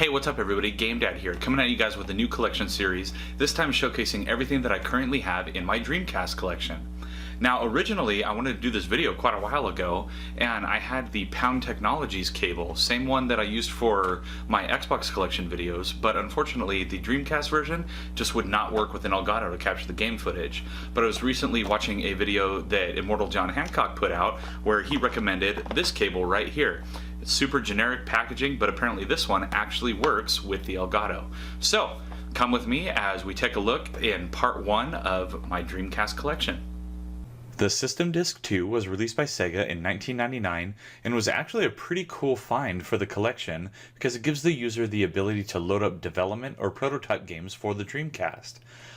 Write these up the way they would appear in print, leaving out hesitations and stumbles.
Hey, what's up everybody? GameDad here, coming at you guys with a new collection series, this time showcasing everything that I currently have in my Dreamcast collection. Now originally I wanted to do this video quite a while ago, and I had the Pound Technologies cable, same one that I used for my Xbox collection videos, but unfortunately the Dreamcast version just would not work with an Elgato to capture the game footage. But I was recently watching a video that Immortal John Hancock put out where he recommended this cable right here. It's super generic packaging, but apparently this one actually works with the Elgato. So come with me as we take a look in part 1 of my Dreamcast collection. The System Disc 2 was released by Sega in 1999 and was actually a pretty cool find for the collection because it gives the user the ability to load up development or prototype games for the Dreamcast.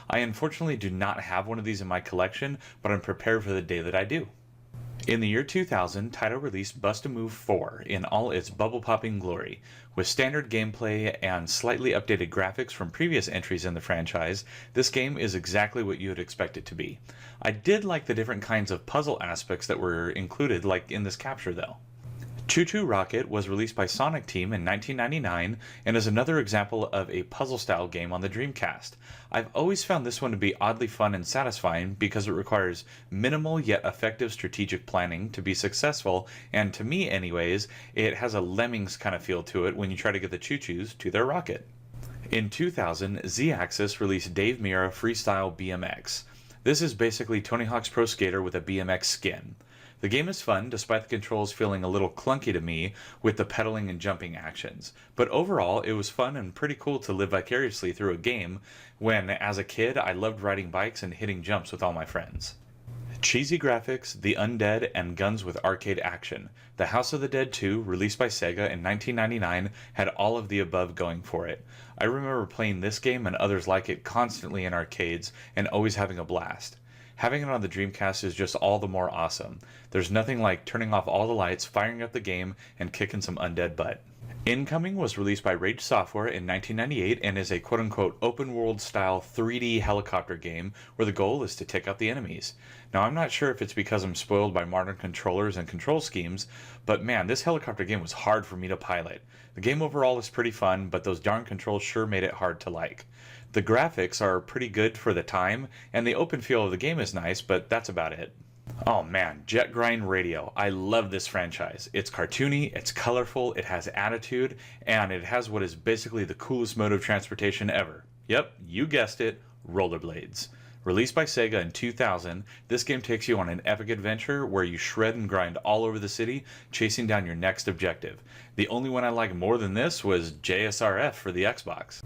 I unfortunately do not have one of these in my collection, but I'm prepared for the day that I do. In the year 2000, Taito released Bust-A-Move 4 in all its bubble-popping glory. With standard gameplay and slightly updated graphics from previous entries in the franchise, this game is exactly what you would expect it to be. I did like the different kinds of puzzle aspects that were included, like in this capture though. Choo Choo Rocket was released by Sonic Team in 1999 and is another example of a puzzle-style game on the Dreamcast. I've always found this one to be oddly fun and satisfying because it requires minimal yet effective strategic planning to be successful, and to me anyways, it has a Lemmings kind of feel to it when you try to get the Choo Choos to their rocket. In 2000, Z-Axis released Dave Mirra Freestyle BMX. This is basically Tony Hawk's Pro Skater with a BMX skin. The game is fun, despite the controls feeling a little clunky to me with the pedaling and jumping actions. But overall, it was fun and pretty cool to live vicariously through a game when, as a kid, I loved riding bikes and hitting jumps with all my friends. Cheesy graphics, the undead, and guns with arcade action. The House of the Dead 2, released by Sega in 1999, had all of the above going for it. I remember playing this game and others like it constantly in arcades and always having a blast. Having it on the Dreamcast is just all the more awesome. There's nothing like turning off all the lights, firing up the game, and kicking some undead butt. Incoming was released by Rage Software in 1998 and is a quote-unquote open-world style 3D helicopter game where the goal is to take out the enemies. Now I'm not sure if it's because I'm spoiled by modern controllers and control schemes, but man, this helicopter game was hard for me to pilot. The game overall is pretty fun, but those darn controls sure made it hard to like. The graphics are pretty good for the time, and the open feel of the game is nice, but that's about it. Oh man, Jet Grind Radio. I love this franchise. It's cartoony, it's colorful, it has attitude, and it has what is basically the coolest mode of transportation ever. Yep, you guessed it, rollerblades. Released by Sega in 2000, this game takes you on an epic adventure where you shred and grind all over the city, chasing down your next objective. The only one I liked more than this was JSRF for the Xbox.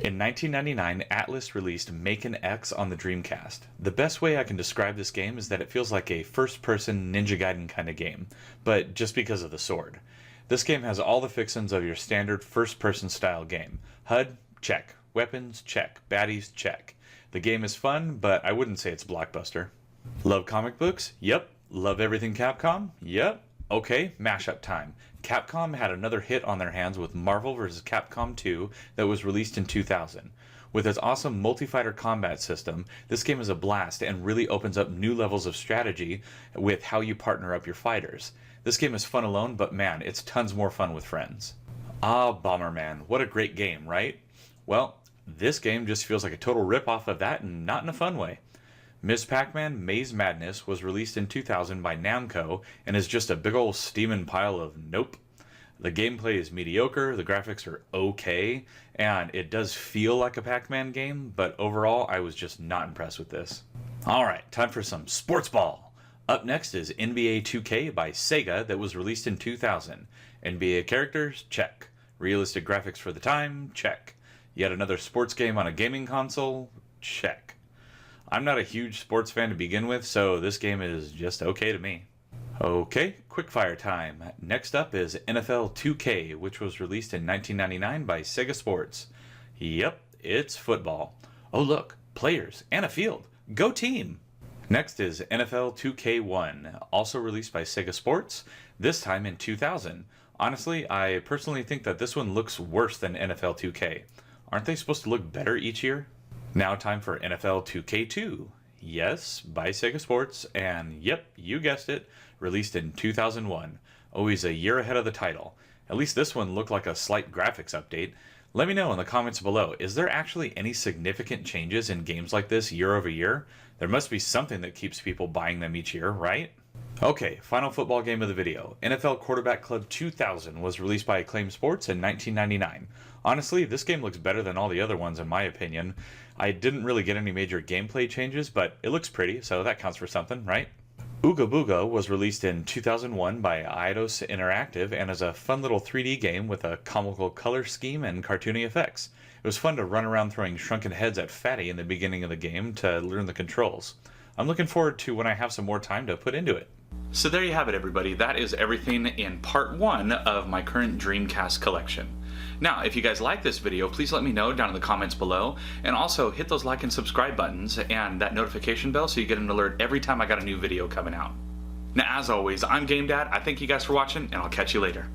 In 1999, Atlas released Make-N X on the Dreamcast. The best way I can describe this game is that it feels like a first-person Ninja Gaiden kind of game, but just because of the sword. This game has all the fixins of your standard first-person style game. HUD? Check. Weapons? Check. Baddies? Check. The game is fun, but I wouldn't say it's blockbuster. Love comic books? Yep. Love everything Capcom? Yep. Okay, mashup time. Capcom had another hit on their hands with Marvel vs. Capcom 2 that was released in 2000. With its awesome multi-fighter combat system, this game is a blast and really opens up new levels of strategy with how you partner up your fighters. This game is fun alone, but man, it's tons more fun with friends. Ah, Bomberman, what a great game, right? Well, this game just feels like a total rip-off of that and not in a fun way. Ms. Pac-Man Maze Madness was released in 2000 by Namco and is just a big ol' steaming pile of nope. The gameplay is mediocre, the graphics are okay, and it does feel like a Pac-Man game, but overall I was just not impressed with this. Alright, time for some sports ball! Up next is NBA 2K by Sega that was released in 2000. NBA characters? Check. Realistic graphics for the time? Check. Yet another sports game on a gaming console? Check. I'm not a huge sports fan to begin with, so this game is just okay to me. Okay, quickfire time. Next up is NFL 2K, which was released in 1999 by Sega Sports. Yep, it's football. Oh look, players and a field. Go team! Next is NFL 2K1, also released by Sega Sports, this time in 2000. Honestly, I personally think that this one looks worse than NFL 2K. Aren't they supposed to look better each year? Now time for NFL 2K2. Yes, by Sega Sports, and yep, you guessed it, released in 2001. Always a year ahead of the title. At least this one looked like a slight graphics update. Let me know in the comments below, is there actually any significant changes in games like this year over year? There must be something that keeps people buying them each year, right? Okay, final football game of the video. NFL Quarterback Club 2000 was released by Acclaim Sports in 1999. Honestly, this game looks better than all the other ones in my opinion. I didn't really get any major gameplay changes, but it looks pretty, so that counts for something, right? Ooga Booga was released in 2001 by Eidos Interactive and is a fun little 3D game with a comical color scheme and cartoony effects. It was fun to run around throwing shrunken heads at Fatty in the beginning of the game to learn the controls. I'm looking forward to when I have some more time to put into it. So there you have it, everybody. That is everything in part 1 of my current Dreamcast collection. Now, if you guys like this video, please let me know down in the comments below, and also hit those like and subscribe buttons and that notification bell so you get an alert every time I got a new video coming out. Now, as always, I'm GameDad. I thank you guys for watching, and I'll catch you later.